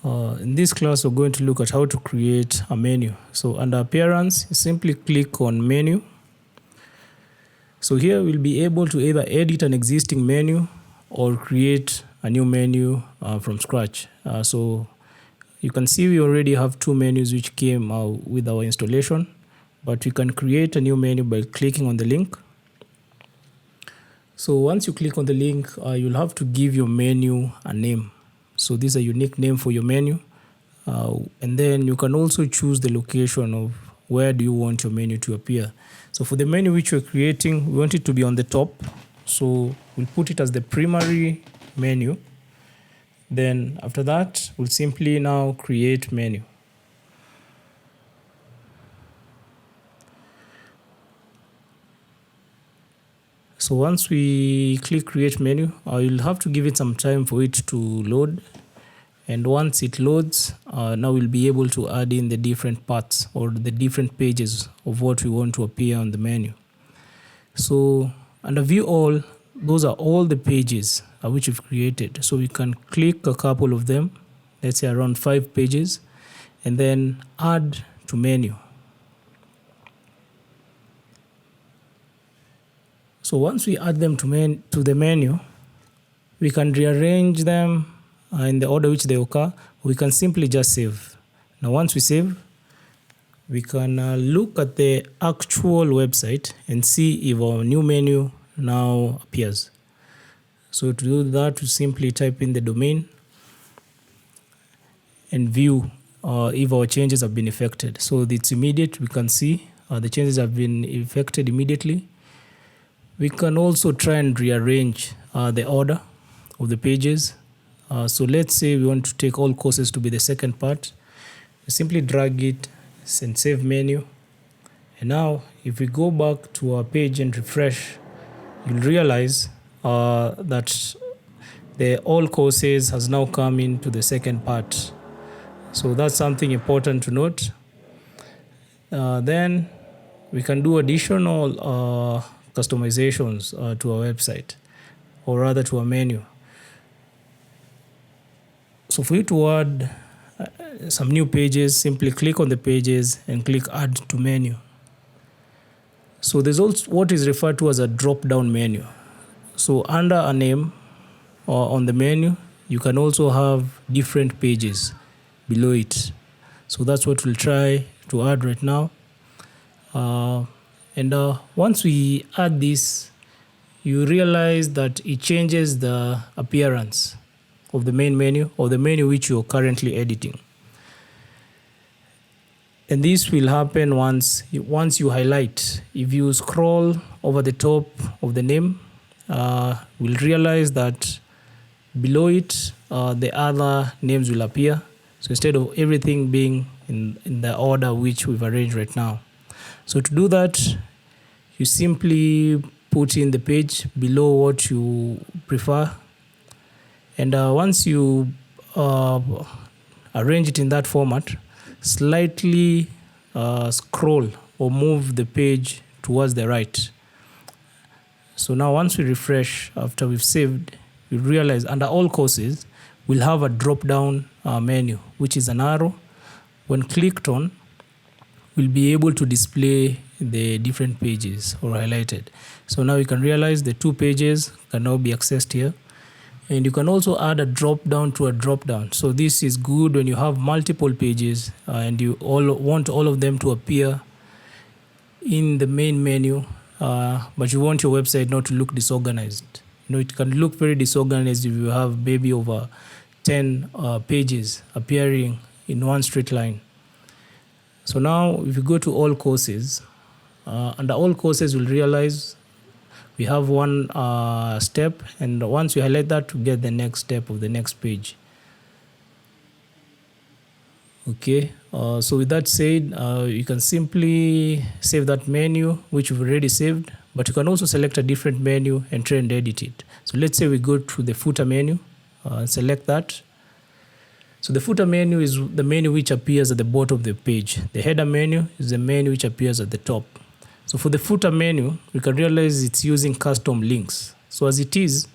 In this class, we're going to look at how to create a menu. So under appearance, simply click on menu. So here we'll be able to either edit an existing menu or create a new menu from scratch. So you can see we already have two menus which came with our installation, but we can create a new menu by clicking on the link. So once you click on the link, you'll have to give your menu a name. So this is a unique name for your menu. And then you can also choose the location of where do you want your menu to appear. So for the menu which we're creating, we want it to be on the top. So we'll put it as the primary menu. Then after that, we'll simply now create menu. So once we click create menu, you'll have to give it some time for it to load. And once it loads, now we'll be able to add in the different parts or the different pages of what we want to appear on the menu. So under view all, those are all the pages which we've created. So we can click a couple of them, let's say around 5 pages, and then add to menu. So once we add them to the menu, we can rearrange them in the order which they occur. We can simply just save. Now once we save, we can look at the actual website and see if our new menu now appears. So to do that, we simply type in the domain and view if our changes have been effected. So it's immediate. We can see the changes have been effected immediately. We can also try and rearrange the order of the pages. So let's say we want to take all courses to be the second part. We simply drag it and save menu. And now if we go back to our page and refresh, you'll realize that the all courses has now come into the second part. So that's something important to note. Then we can do additional customizations to our website, or rather to our menu. So for you to add some new pages, simply click on the pages and click add to menu. So there's also what is referred to as a drop-down menu. So under a name or on the menu, you can also have different pages below it. So that's what we'll try to add right now. And once we add this, you realize that it changes the appearance of the main menu or the menu which you're currently editing. And this will happen once you highlight. If you scroll over the top of the name, we'll realize that below it, the other names will appear. So instead of everything being in the order which we've arranged right now. So to do that, you simply put in the page below what you prefer. And once you arrange it in that format, slightly scroll or move the page towards the right. So now once we refresh after we've saved, we realize under all courses, we'll have a drop-down menu, which is an arrow. When clicked on, we'll be able to display the different pages or highlighted. So now you can realize the 2 pages can now be accessed here. And you can also add a drop down to a drop down. So this is good when you have multiple pages and you want all of them to appear in the main menu, but you want your website not to look disorganized. It can look very disorganized if you have maybe over 10 pages appearing in one straight line. So now if you go to all courses, under all courses you'll realize we have one step, and once you highlight that, to get the next step of the next page. Okay, so with that said, you can simply save that menu which you've already saved, but you can also select a different menu and try and edit it. So let's say we go to the footer menu, select that. So the footer menu is the menu which appears at the bottom of the page. The header menu is the menu which appears at the top. So for the footer menu, we can realize it's using custom links. So as it is,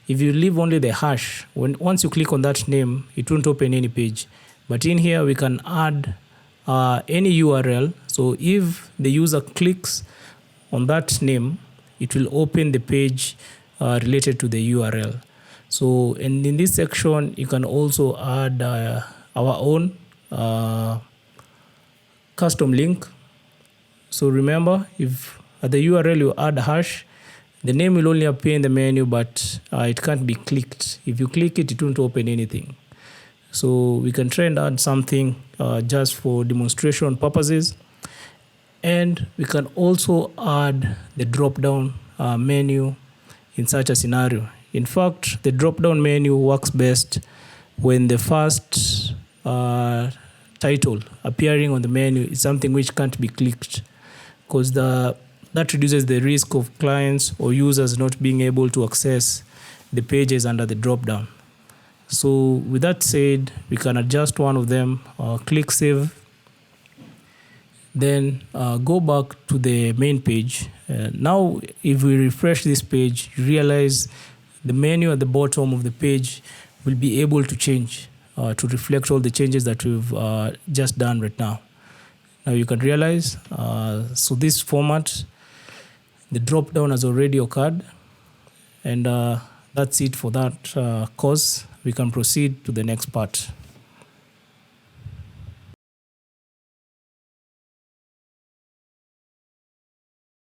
If you leave only the hash, once you click on that name, it won't open any page. But in here, we can add any URL. So if the user clicks on that name, it will open the page related to the URL. So, and in this section, you can also add our own custom link. So remember, if at the URL you add hash, the name will only appear in the menu, but it can't be clicked. If you click it, it won't open anything. So we can try and add something just for demonstration purposes. And we can also add the drop-down menu in such a scenario. In fact, the drop-down menu works best when the first title appearing on the menu is something which can't be clicked, because that reduces the risk of clients or users not being able to access the pages under the drop-down. So with that said, we can adjust one of them, click save, then go back to the main page. Now, if we refresh this page, you realize the menu at the bottom of the page will be able to change to reflect all the changes that we've just done right now. Now you can realize, so this format, the drop down has already occurred, and that's it for that course. We can proceed to the next part.